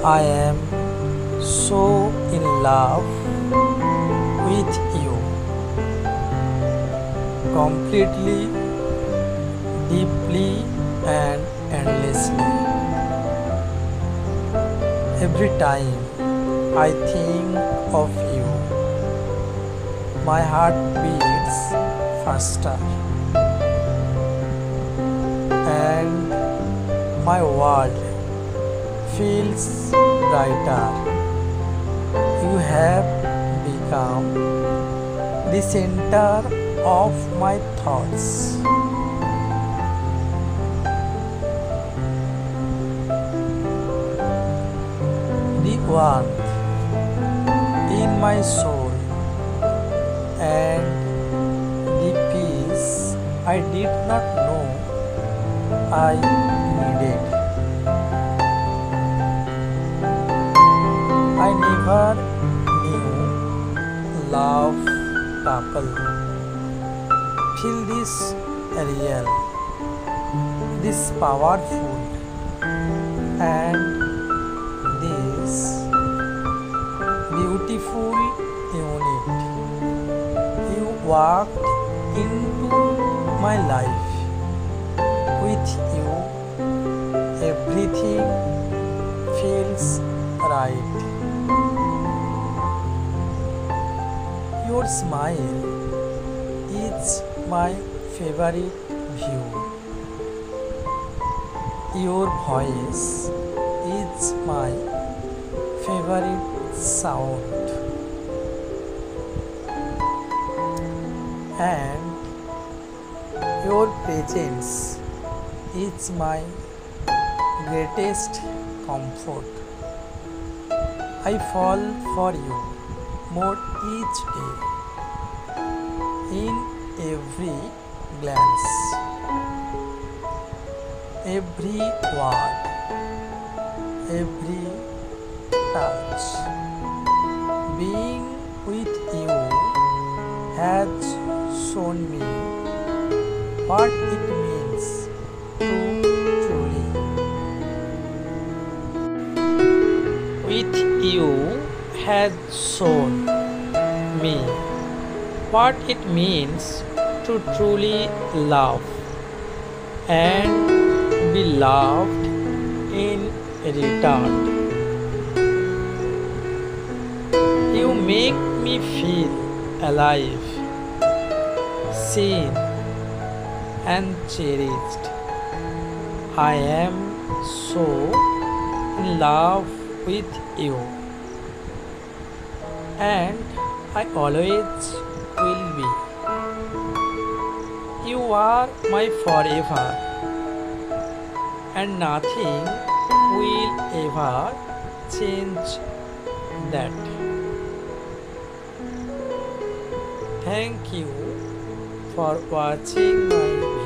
I am so in love with you completely, deeply, and endlessly. Every time I think of you, my heart beats faster and my world feels brighter. You have become the center of my thoughts. The warmth in my soul and the peace I did not know I needed. I never knew love couple feel this real, this powerful, and this beautiful unit. You walked into my life. With you, everything feels right. Your smile is my favorite view. Your voice is my favorite sound. And your presence is my greatest comfort. I fall for you more each day, in every glance, every word, every touch. Being with you has shown me what it means to truly. With you has shown me what it means to truly love and be loved in return. You make me feel alive, seen, and cherished. I am so in love with you, and I always will be. You are my forever, and nothing will ever change that. Thank you for watching my